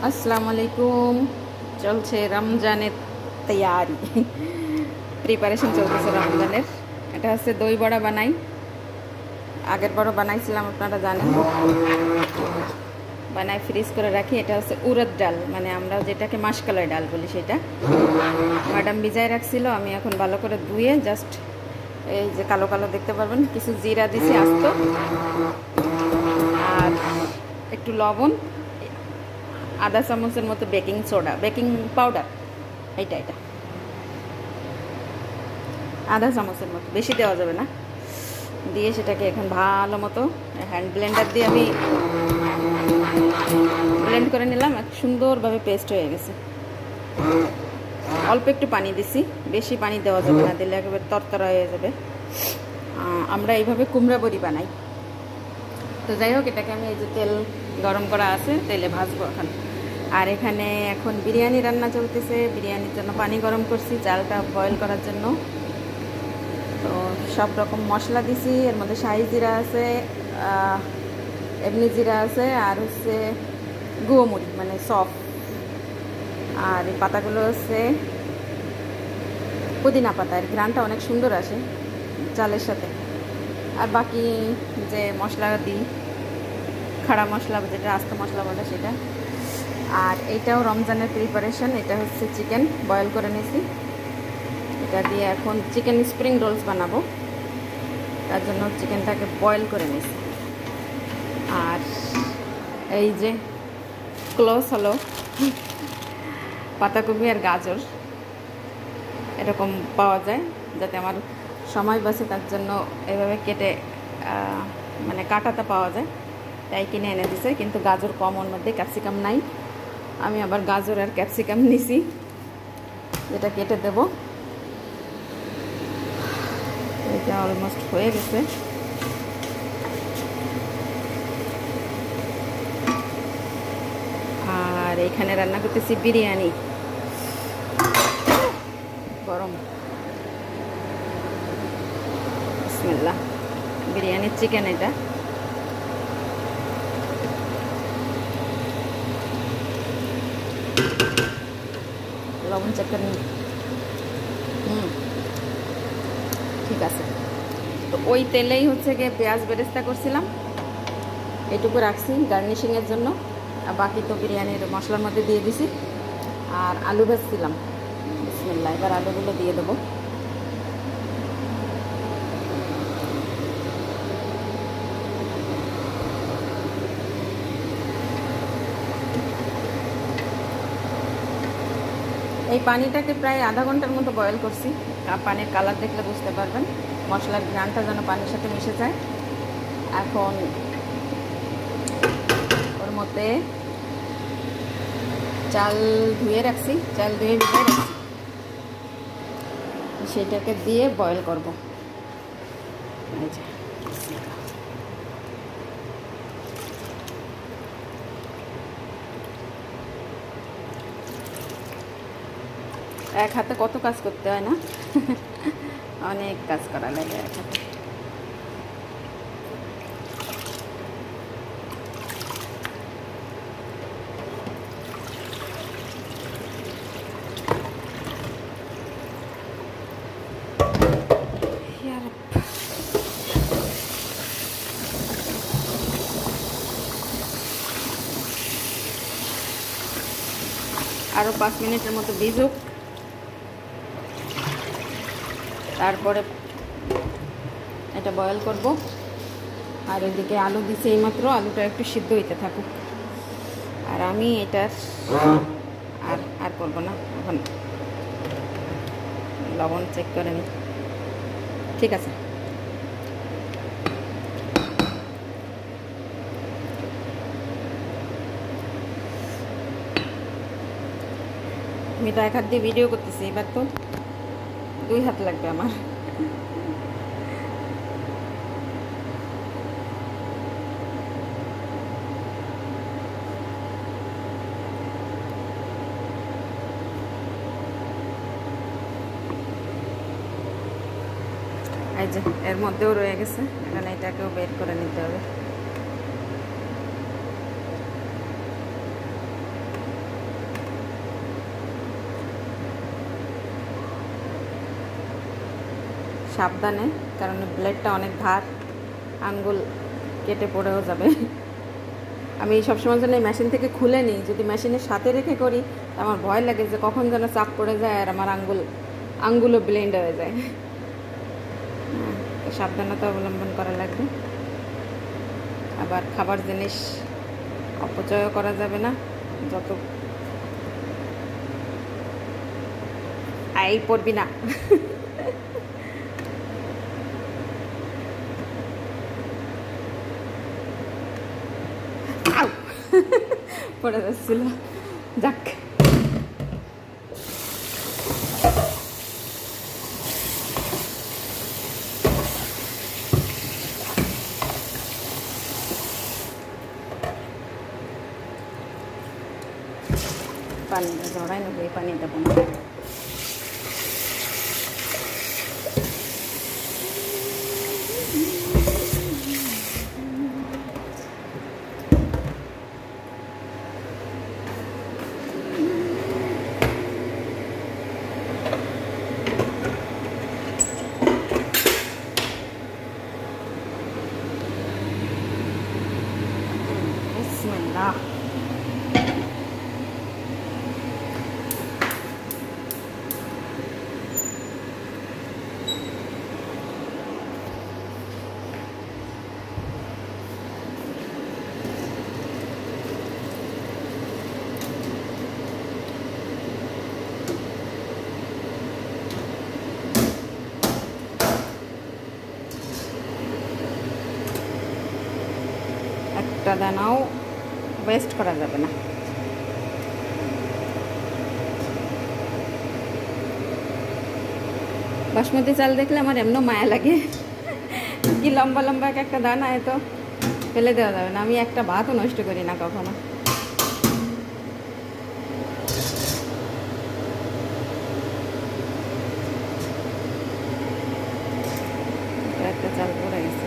আসসালামু আলাইকুম। চলছে রমজানের তৈয়ারি, প্রিপারেশন চলতেছে রমজানের। এটা হচ্ছে দই বড়া বানাই, আগের বড় বানাইছিলাম আপনারা জানেন, বানাই ফ্রিজ করে রাখি। এটা হচ্ছে উড়দ ডাল, মানে আমরা যেটাকে মাসকলাই ডাল বলি, সেটা ম্যাডাম ভিজায় রাখছিল। আমি এখন ভালো করে ধুয়ে জাস্ট এই যে কালো কালো দেখতে পারবেন, কিছু জিরা দিছি আস্ত, আর একটু লবণ, আধা চামচের মতো বেকিং সোডা, বেকিং পাউডার, এটা আধা চামচের মতো, বেশি দেওয়া যাবে না, দিয়ে সেটাকে এখন ভালো মতো হ্যান্ড ব্লেন্ডার দিয়ে আমি ব্লেন্ড করে নিলাম। সুন্দরভাবে পেস্ট হয়ে গেছে। অল্প একটু পানি দিছি, বেশি পানি দেওয়া যাবে না, দিলে একেবারে তরতরা হয়ে যাবে। আমরা এইভাবে কুমড়া বড়ি বানাই। তো যাই হোক, এটাকে আমি এই যে তেল গরম করা আছে, তেলে ভাজবো এখন। আর এখানে এখন বিরিয়ানি রান্না চলতেছে, বিরিয়ানির জন্য পানি গরম করছি চালটা বয়েল করার জন্য। তো সব রকম মশলা দিছি, এর মধ্যে শাহি জিরা আছে, এমনি জিরা আছে, আর হচ্ছে গুঁড়োমুড়ি মানে সফ, আর এই পাতাগুলো হচ্ছে পুদিনা পাতা। এর ঘ্রাণটা অনেক সুন্দর আসে চালের সাথে। আর বাকি যে মশলা দিই, খাড়া মশলা যেটা আস্ত মশলা বলে সেটা। আর এইটাও রমজানের প্রিপারেশন। এটা হচ্ছে চিকেন বয়েল করে নিয়েছি, এটা দিয়ে এখন চিকেন স্প্রিং রোলস বানাবো, তার জন্য চিকেনটাকে বয়েল করে নিয়েছি। আর এই যে ক্লোজ হলো পাতাকপি আর গাজর, এরকম পাওয়া যায়, যাতে আমার সময় বাঁচে তার জন্য এভাবে কেটে মানে কাটাতে পাওয়া যায়, তাই কিনে এনে দিছে। কিন্তু গাজর কম, ওর মধ্যে ক্যাপসিকাম নাই। আমি আবার গাজর আর ক্যাপসিকাম নিছি, যেটা কেটে দেব। এটা অলমোস্ট হয়ে গেছে। আর এখানে রান্না করতেছি বিরিয়ানি, গরম, বিসমিল্লাহ। বিরিয়ানির চিকেন, এটা লবণ চেক করে ঠিক আছে। তো ওই তেলেই হচ্ছে গিয়ে পেঁয়াজ বেরেস্তা করছিলাম, এইটুকু রাখছি গার্নিশিংয়ের জন্য। আর বাকি তো বিরিয়ানির মশলার মধ্যে দিয়ে দিছি। আর আলু ভাজছিলাম, বিসমিল্লাহ। এবার আলুগুলো দিয়ে দেবো। এই পানিটাকে প্রায় আধা ঘন্টার মতো বয়েল করছি। পানির কালার দেখলে বুঝতে পারবেন, মশলার ঘ্রাণটা যেন পানির সাথে মিশে যায়। এখন ওর মধ্যে চাল ধুয়ে রাখছি, চাল ধুয়ে ভিজিয়ে রাখছি, সেটাকে দিয়ে বয়েল করব। এক হাতে কত কাজ করতে হয় না, অনেক কাজ করা লাগে এক হাতে। আরও 5 মিনিটের মতো ভিজুক, তারপরে এটা বয়েল করব। আর এদিকে আলু দিছে এইমাত্র, আলুটা একটু সিদ্ধ হইতে থাকুক। আর আমি এটার আর করব না, এখন লবণ চেক করে নিই, ঠিক আছে। আমি তো এক হাত দিয়ে ভিডিও করতেছি, এবার তো 2 হাত লাগবে আমার। এই যে এর মধ্যেও রয়ে গেছে, এখানে এটাকেও বের করে নিতে হবে। সাবধানে, কারণ ব্লেডটা অনেক ধার, আঙ্গুল কেটে পড়েও যাবে। আমি সবসময় জন্য মেশিন থেকে খুলে নিই, যদি মেশিনের সাথে রেখে করি আমার ভয় লাগে যে কখন যেন চাপ পড়ে যায় আর আমার আঙ্গুলও ব্লেন্ড হয়ে যায়। তো সাবধানতা অবলম্বন করা লাগবে। আবার খাবার জিনিস অপচয়ও করা যাবে না। যত আই পড়বি না। পড়ে যাচ্ছিল, যাক। পানিটা ঝরাই নেবো, এই পানিটা বানাবো। বিসমিল্লাহ। একটা দানাও ওয়েস্ট করা যাবে না। বাসমতি চাল দেখলে আমার এমনও মায়া লাগে, কি লম্বা লম্বা একটা দানা, এত ফেলে দেওয়া যাবে না। আমি একটা ভাতও নষ্ট করি না কখনো। একটা চাল পড়ে গেছে।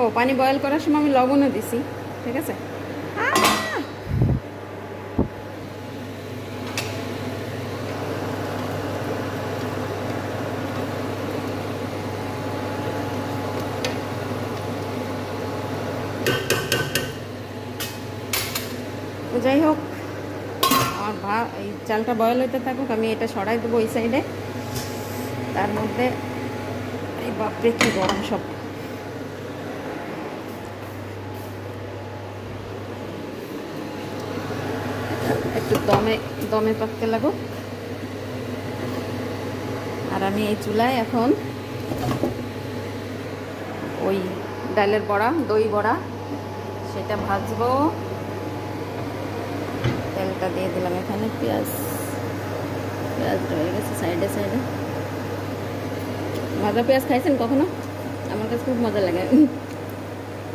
ও, পানি বয়েল করার সময় আমি লবণও দিছি, ঠিক আছে। তো যাই হোক, আমার এই চালটা বয়েল হইতে থাকুক, আমি এটা সরাই দেবো ওই সাইডে। তার মধ্যে এই বাপরে কি গরম সব। একটু দমে পাকতে লাগুক। আর আমি এই চুলায় এখন ওই ডালের বড়া, দই বড়া, সেটা ভাজবো। তেলটা দিয়ে দিলাম এখানে। পেঁয়াজ রয়ে গেছে সাইডে সাইডে। ভাজা পেঁয়াজ খাইছেন কখনো? আমার কাছে খুব মজা লাগে,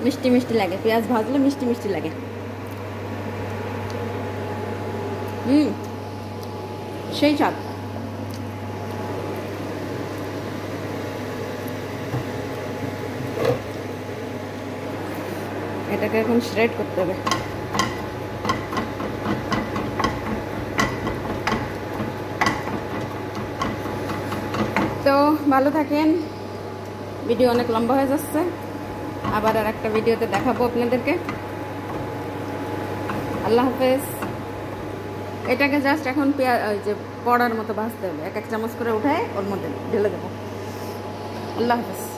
মিষ্টি মিষ্টি লাগে। পেঁয়াজ ভাজলে মিষ্টি মিষ্টি লাগে। সেই স্বাদ। এটাকে এখন শ্রেড করতে হবে। তো ভালো থাকেন। ভিডিও অনেক লম্বা হয়ে যাচ্ছে, আবার আর একটা ভিডিওতে দেখাবো আপনাদেরকে। আল্লাহ হাফেজ। এটাকে জাস্ট এখন ওই যে বড়ার মতো ভাজতে হবে। এক চামচ করে উঠায় ওর মধ্যে ঢেলে দেবো। আল্লাহ হাফেজ।